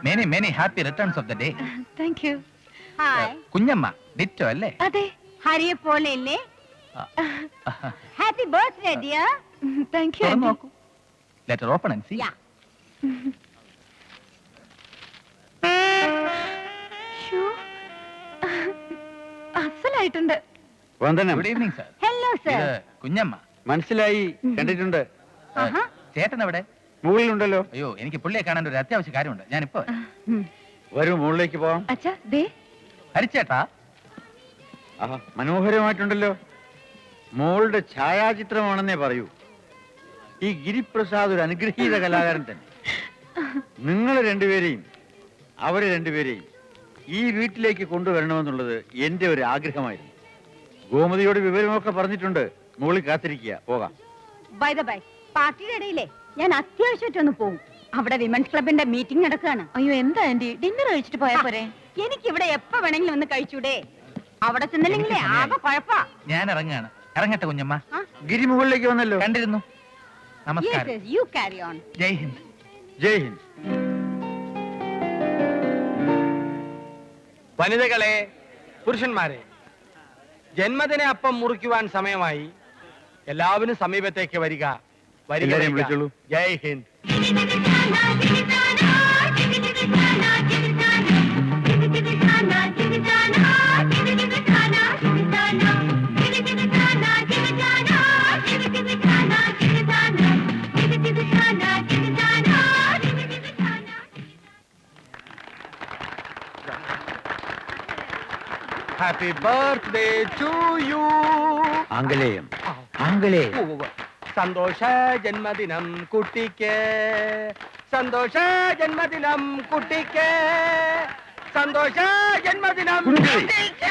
Many, many happy returns of the day. Thank you. Hi Kunjamma ditto അല്ലേ? അതെ. ഹരിയെ പോലെയല്ലേ? Happy birthday dear. Thank you. തുറന്നു നോക്കൂ. Let her open and see. യാ. അസലായിട്ടുണ്ട്. വന്ദനം. Good evening, sir. Hello sir. ഇത് കുഞ്ഞമ്മ. മനസ്സിലായി, കണ്ടിട്ടുണ്ട്. ആഹാ. ചേട്ടൻ എവിടെ? മുകളിലുണ്ടല്ലോ. അയ്യോ, എനിക്ക് പുള്ളിയെ കാണാൻ ഒരു അത്യാവശ്യ കാര്യമുണ്ട്. ഞാനിപ്പോ വരൂ, മുകളിലേക്ക് പോവാം. അച്ഛാ ദേ. ഹരിച്ചേട്ടാ. ആഹാ, മനോഹരമായിട്ടുണ്ടല്ലോ. മോളുടെ ഛായാചിത്രമാണെന്നേ പറയൂ. ഈ ഗിരിപ്രസാദ് ഒരു അനുഗ്രഹീത കലാകാരൻ തന്നെ. നിങ്ങൾ രണ്ടുപേരെയും അവരെ രണ്ടുപേരെയും ഈ വീട്ടിലേക്ക് കൊണ്ടുവരണമെന്നുള്ളത് എന്റെ ഒരു ആഗ്രഹമായിരുന്നു. ഗോമതിയോട് വിവരമൊക്കെ പറഞ്ഞിട്ടുണ്ട്. മുകളിൽ കാത്തിരിക്കുക, പോകാം. ബൈ ദ ബൈ, പാർട്ടിയുടെ ഇടയിലേ ഞാൻ അത്യാവശ്യമായിട്ടൊന്ന് പോകും. അവിടെ വിമൻസ് ക്ലബിന്റെ മീറ്റിംഗ് നടക്കുകയാണ്. അയ്യോ എന്താ ആന്റി, ഡിന്നർ കഴിച്ചിട്ട് പോയാ പോരെ? എനിക്ക് ഇവിടെ എപ്പോ വേണമെങ്കിലും ഒന്ന് കഴിച്ചൂടെ? അവിടെ ചെന്നില്ലെങ്കിലേ ആകെ കുഴപ്പാ. ഞാൻ ഇറങ്ങാണ്. ഇറങ്ങട്ടെ കുഞ്ഞമ്മ. ഗിരി മുകളിലേക്ക് വന്നല്ലോ. കണ്ടിരുന്നു. നമസ്കാരം. You carry on. Jai Hind. Jai Hind. വനിതകളെ, പുരുഷന്മാരെ, ജന്മദിന അപ്പം മുറിക്കുവാൻ സമയമായി. എല്ലാവരും സമീപത്തേക്ക് വരിക. എല്ലാവരെയും വിളിച്ചോളൂ. Jai Hind. Happy birthday to you. ആംഗലേയം, ആംഗലേയം. സന്തോഷ ജന്മദിനം കുട്ടിക്ക്, സന്തോഷ ജന്മദിനം കുട്ടിക്ക്, സന്തോഷ ജന്മദിനം കുട്ടിക്ക്.